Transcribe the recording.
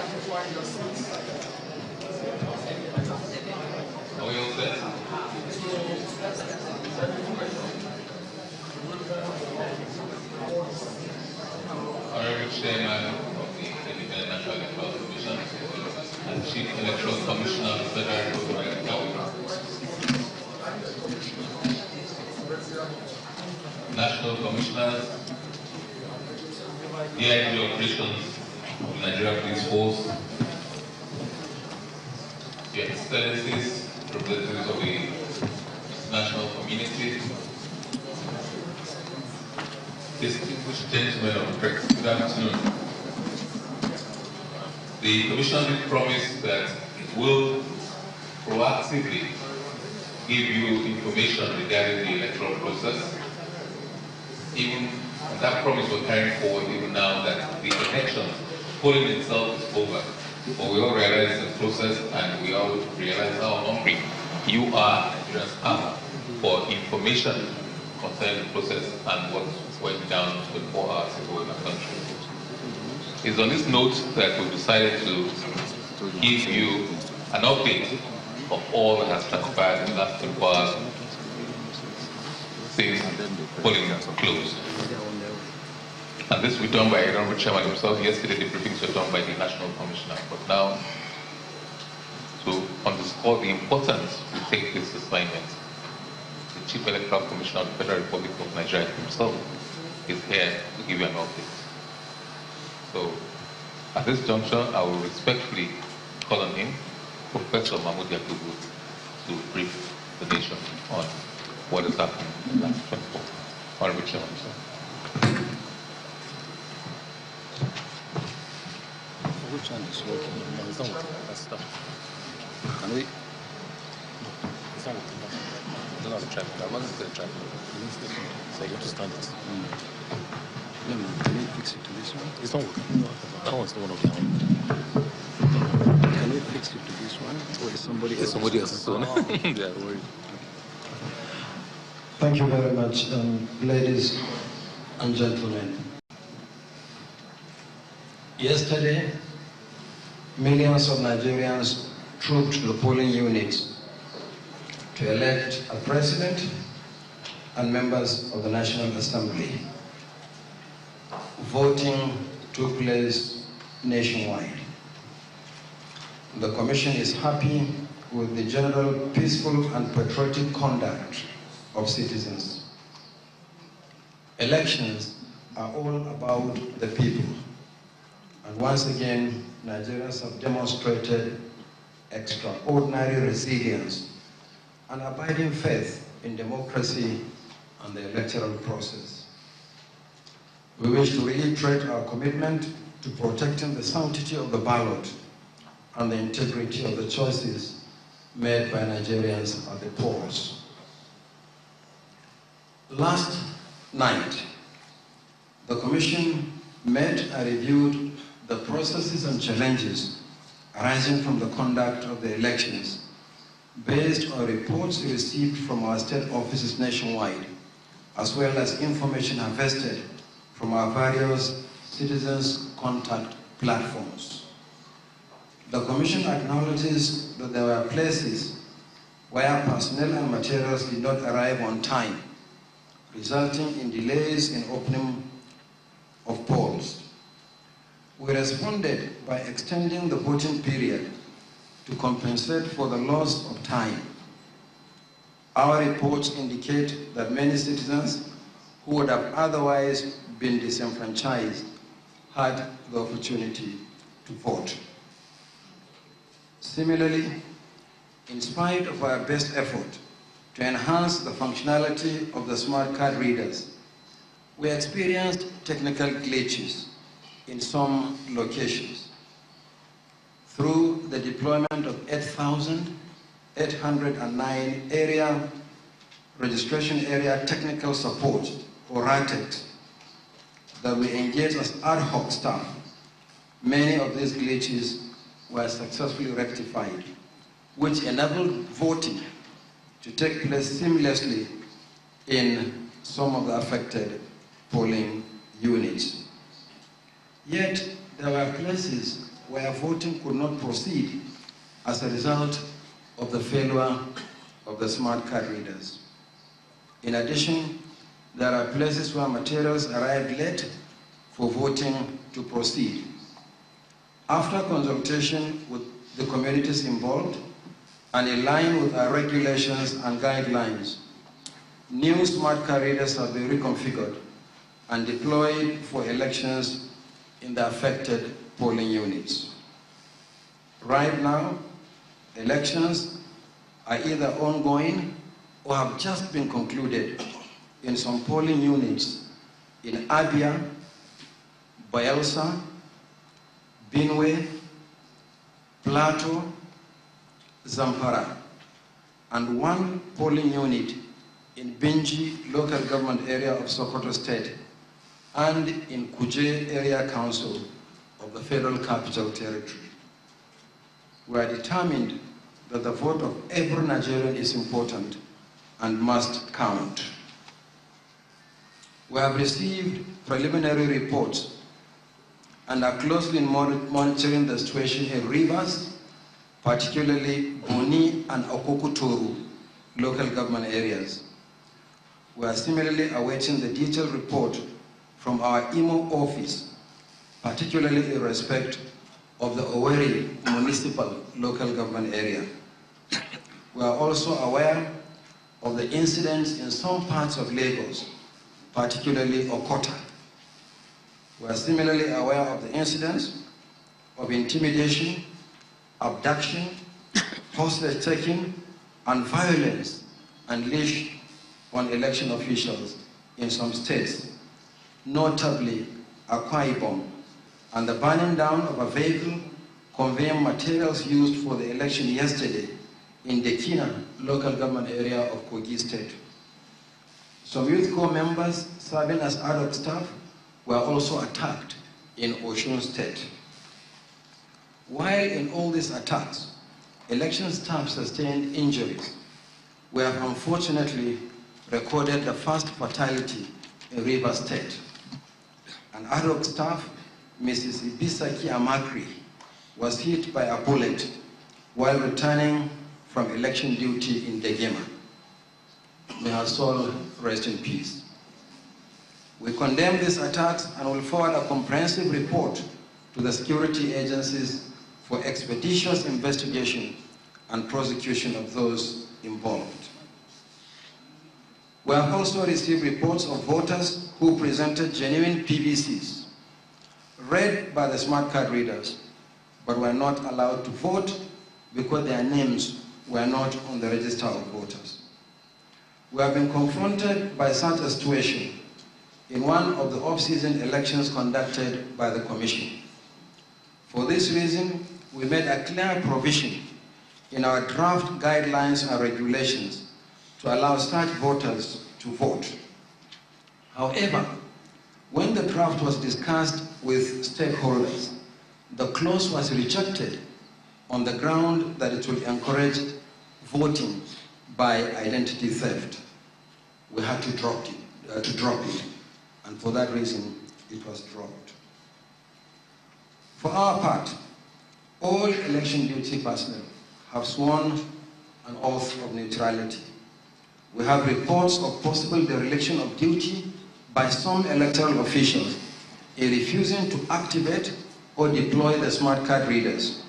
Are we all set? Honorable Chairman of the Independent National Electoral Commission and Chief Electoral Commissioner of the Federal Republic of Nigeria, National Commissioners, DIG Operations of the Nigerian Police Force, Your Excellencies, representatives of the national community, distinguished gentlemen of the press, good afternoon. The Commission did promise that it will proactively give you information regarding the electoral process. Even that promise we're carrying forward even now that the election, polling itself is over. But we all realize the process and we all realize how hungry you are, Nigerians are, for information concerning the process and what went down 24 hours ago in the country. It's on this note that we've decided to give you an update of all that has transpired in the last 24 hours since polling closed. And this was done by the Honorable Chairman himself. Yesterday the briefings were done by the National Commissioner. But now, to underscore the importance to take this assignment, the Chief Electoral Commissioner of the Federal Republic of Nigeria himself is here to give you an update. So, at this juncture, I will respectfully call on him, Professor Mahmood Yakubu, to brief the nation on what has happened in the last 24. Honorable Chairman, sir. Which one is working? No, it's not working. That's stuff. Can we? It's not working. I don't know the traffic. I wasn't the traffic. So you have to start it. No, can we fix it to this one? It's not working. That one's the one of the own. Can we fix it to this one? Or is somebody else? Somebody else's one. Yeah, worried. Thank you very much, ladies and gentlemen. Yesterday, millions of Nigerians trooped to the polling units to elect a president and members of the National Assembly. Voting took place nationwide. The Commission is happy with the general peaceful and patriotic conduct of citizens. Elections are all about the people. And once again, Nigerians have demonstrated extraordinary resilience and abiding faith in democracy and the electoral process. We wish to reiterate our commitment to protecting the sanctity of the ballot and the integrity of the choices made by Nigerians at the polls. Last night, the Commission met and reviewed the processes and challenges arising from the conduct of the elections based on reports received from our state offices nationwide, as well as information harvested from our various citizens' contact platforms. The Commission acknowledges that there were places where personnel and materials did not arrive on time, resulting in delays in opening of polls. We responded by extending the voting period to compensate for the loss of time. Our reports indicate that many citizens who would have otherwise been disenfranchised had the opportunity to vote. Similarly, in spite of our best effort to enhance the functionality of the smart card readers, we experienced technical glitches in some locations. Through the deployment of 8,809 area registration area technical support, or RATEX, that we engaged as ad hoc staff, many of these glitches were successfully rectified, which enabled voting to take place seamlessly in some of the affected polling units. Yet, there were places where voting could not proceed as a result of the failure of the smart card readers. In addition, there are places where materials arrived late for voting to proceed. After consultation with the communities involved and in line with our regulations and guidelines, new smart card readers have been reconfigured and deployed for elections in the affected polling units. Right now, elections are either ongoing or have just been concluded in some polling units in Abia, Bayelsa, Benue, Plateau, Zamfara, and one polling unit in Benji local government area of Sokoto State and in Kuje area council of the Federal Capital Territory. We are determined that the vote of every Nigerian is important and must count. We have received preliminary reports and are closely monitoring the situation in Rivers, particularly Boni and Okokuturu local government areas. We are similarly awaiting the detailed report from our Imo office, particularly in respect of the Owerri municipal local government area. We are also aware of the incidents in some parts of Lagos, particularly Okota. We are similarly aware of the incidents of intimidation, abduction, hostage taking, and violence unleashed on election officials in some states, notably Akwa Ibom, and the burning down of a vehicle conveying materials used for the election yesterday in Dekina local government area of Kogi State. Some youth corps members serving as ad hoc staff were also attacked in Osun State. While in all these attacks, election staff sustained injuries, we have unfortunately recorded the first fatality in Rivers State. An ad hoc staff, Mrs. Ibisaki Amakri, was hit by a bullet while returning from election duty in Degema. May her soul rest in peace. We condemn these attacks and will forward a comprehensive report to the security agencies for expeditious investigation and prosecution of those involved. We have also received reports of voters who presented genuine PVCs, read by the smart card readers, but were not allowed to vote because their names were not on the register of voters. We have been confronted by such a situation in one of the off-season elections conducted by the Commission. For this reason, we made a clear provision in our draft guidelines and regulations to allow such voters to vote. However, when the draft was discussed with stakeholders, the clause was rejected on the ground that it will encourage voting by identity theft. We had to drop it, and for that reason, it was dropped. For our part, all election duty personnel have sworn an oath of neutrality. We have reports of possible dereliction of duty by some electoral officials in refusing to activate or deploy the smart card readers,